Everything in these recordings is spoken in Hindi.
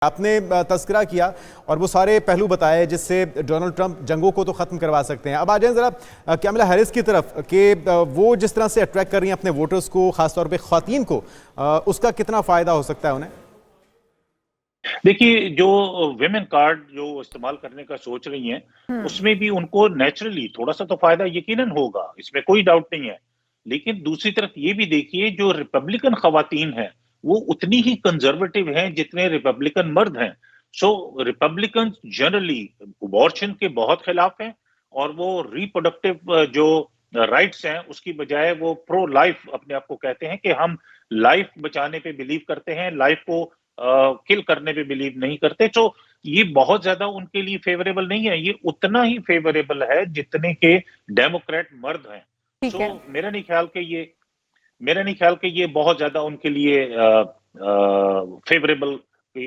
आपने तस्करा किया और वो सारे पहलू बताए जिससे डोनाल्ड ट्रंप जंगों को तो ख़त्म करवा सकते हैं। अब आ जाएं ज़रा कैमला हैरिस की तरफ कि वो जिस तरह से अट्रैक्ट कर रही हैं अपने वोटर्स को, ख़ासतौर पे ख़वातीन को, उसका कितना फ़ायदा हो सकता है उन्हें? देखिए, जो विमेन कार्ड जो इस्तेमाल करने का सोच रही हैं, उसमें भी उनको नेचुरली थोड़ा-सा तो फ़ायदा यकीनन होगा, इसमें कोई डाउट नहीं है। लेकिन दूसरी तरफ ये भी देखिए, जो रिपब्लिकन ख़वातीन हैं, वो उतनी ही कंज़र्वेटिव हैं जितने रिपब्लिकन मर्द हैं। सो रिपब्लिकन्स जनरली अबॉर्शन के बहुत खिलाफ हैं और वो रिप्रोडक्टिव जो राइट्स हैं, उसकी बजाय वो प्रो लाइफ़ अपने आप को कहते हैं कि हम लाइफ़ बचाने पे बिलीव करते हैं, लाइफ़ को किल करने पे बिलीव नहीं करते। तो ये बहुत ज्यादा उनके लिए फेवरेबल नहीं है, ये उतना ही फेवरेबल है जितने के डेमोक्रेट मर्द हैं। ठीक सो है। मेरा नहीं ख्याल कि ये बहुत ज्यादा उनके लिए फेवरेबल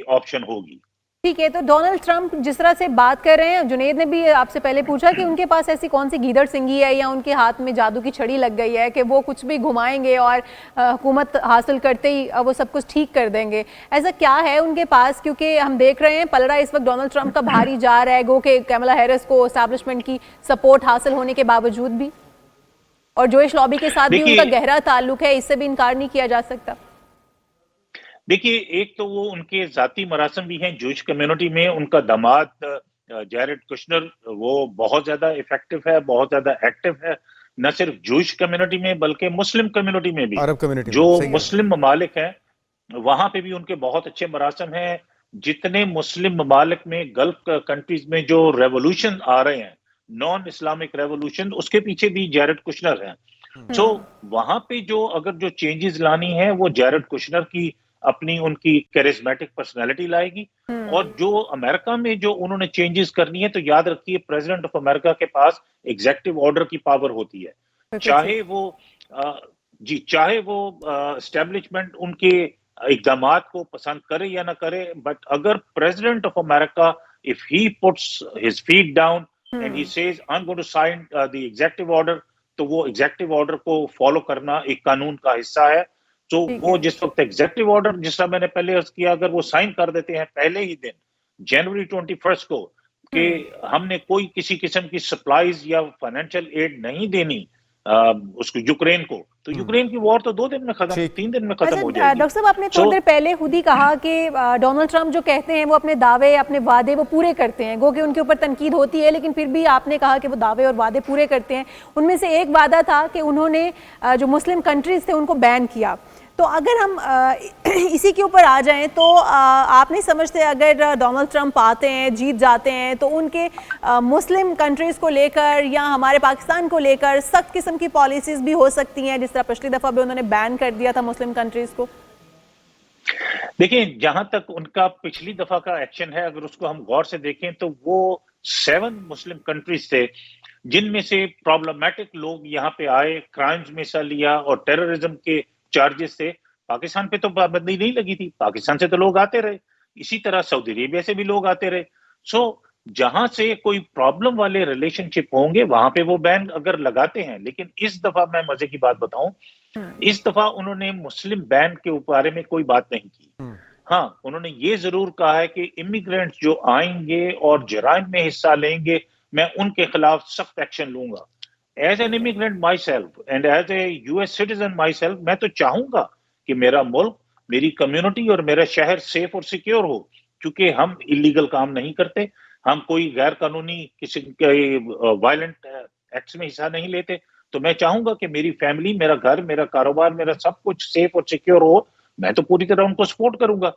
ऑप्शन होगी। ठीक है, तो डोनाल्ड ट्रंप जिस तरह से बात कर रहे हैं, जुनेद ने भी आपसे पहले पूछा कि उनके पास ऐसी कौन सी गीदड़ सिंगी है या उनके हाथ में जादू की छड़ी लग गई है कि वो कुछ भी घुमाएंगे और हुकूमत हासिल करते ही वो सब कुछ ठीक कर देंगे। ऐसा क्या है उनके पास? क्योंकि हम देख रहे हैं पलड़ा इस वक्त डोनाल्ड ट्रंप का भारी जा रहा है, गो कि कैमला हैरिस को एस्टैब्लिशमेंट की सपोर्ट हासिल होने के बावजूद भी, और जोइश लॉबी के साथ भी उनका गहरा ताल्लुक है, इससे भी इनकार नहीं किया जा सकता। देखिए, एक तो वो उनके ज़ाती मरासम भी हैं जूश कम्युनिटी में। उनका दामाद जैरेड कुशनर वो बहुत ज़्यादा इफ़ेक्टिव है, बहुत ज़्यादा एक्टिव है, न सिर्फ जूश कम्युनिटी में बल्कि मुस्लिम कम्युनिटी में भी। अरब कम्युनिटी में, जो सही है। मुस्लिम ममालिक हैं, वहाँ पे भी उनके बहुत अच्छे मरासम हैं। जितने मुस्लिम ममालिक में गल्फ कंट्रीज़ में जो रेवोल्यूशन आ रहे हैं, नॉन इस्लामिक रेवोल्यूशन, उसके पीछे भी जैरेड कुशनर हैं। सो वहाँ पे जो अगर जो चेंजेस लानी है वो जैरेड कुशनर की अपनी उनकी कैरिस्मेटिक पर्सनैलिटी लाएगी। और जो अमेरिका में जो उन्होंने चेंजेस करनी है, तो याद रखिए प्रेसिडेंट ऑफ अमेरिका के पास एग्जीक्यूटिव ऑर्डर की पावर होती है। चाहे वो चाहे वो एस्टेब्लिशमेंट उनके इक़दामात को पसंद करे या ना करे, बट अगर president of America if he puts his feet down and he says I am going to sign the executive order, तो वो एग्जीक्यूटिव ऑर्डर को फॉलो करना एक कानून का हिस्सा है। तो वो जिस वक्त एग्जीक्यूटिव ऑर्डर, जिस तरह मैंने पहले अर्ज किया, अगर वो साइन कर देते हैं पहले ही दिन जनवरी 21 को कि हमने कोई किसी किस्म की सप्लाईज या फाइनेंशियल एड नहीं देनी उसको यूक्रेन को, तो यूक्रेन की वॉर तो 2 दिन में खत्म, 3 दिन में खत्म हो जाएगी। डॉक्टर साहब, आपने थोड़ी देर पहले खुद ही कहा कि डोनाल्ड ट्रंप जो कहते हैं वो अपने दावे, अपने वादे वो पूरे करते हैं, गो कि उनके ऊपर तनकीद होती है, लेकिन फिर भी आपने कहा कि वो दावे और वादे पूरे करते हैं। उनमें से एक वादा था कि उन्होंने जो मुस्लिम कंट्रीज थे उनको बैन किया। तो अगर हम इसी के ऊपर आ जाएं तो आप नहीं समझते अगर डोनाल्ड ट्रंप आते हैं, जीत जाते हैं, तो उनके मुस्लिम कंट्रीज़ को लेकर या हमारे पाकिस्तान को लेकर सख्त किस्म की पॉलिसीज़ भी हो सकती हैं, जिस तरह पिछली दफ़ा भी उन्होंने बैन कर दिया था मुस्लिम कंट्रीज़ को? देखिए, जहां तक उनका पिछली दफा का एक्शन है, अगर उसको हम गौर से देखें तो वो 7 मुस्लिम कंट्रीज थे जिनमें से प्रॉब्लमैटिक लोग यहाँ पे आए, क्राइम्स में हिस्सा लिया और टेररिज्म के चार्जेस थे। पाकिस्तान पे तो पाबंदी नहीं लगी थी, पाकिस्तान से तो लोग आते रहे, इसी तरह सऊदी अरेबिया से भी लोग आते रहे। सो जहां से कोई प्रॉब्लम वाले रिलेशनशिप होंगे वहां पे वो बैन अगर लगाते हैं। लेकिन इस दफा मैं मजे की बात बताऊं, इस दफा उन्होंने मुस्लिम बैन के बारे में कोई बात नहीं की। हाँ, उन्होंने ये जरूर कहा है कि इमिग्रेंट्स जो आएंगे और जराइम में हिस्सा लेंगे, मैं उनके खिलाफ सख्त एक्शन लूंगा। As an immigrant myself and as a US citizen myself, मैं तो चाहूंगा कि मेरा मुल्क, मेरी कम्युनिटी और मेरा शहर सेफ और सिक्योर हो, क्योंकि हम इलीगल काम नहीं करते, हम कोई गैर कानूनी किसी वायलेंट एक्ट्स में हिस्सा नहीं लेते। तो मैं चाहूंगा कि मेरी फैमिली, मेरा घर, मेरा कारोबार, मेरा सब कुछ सेफ और सिक्योर हो। मैं तो पूरी तरह उनको सपोर्ट करूंगा।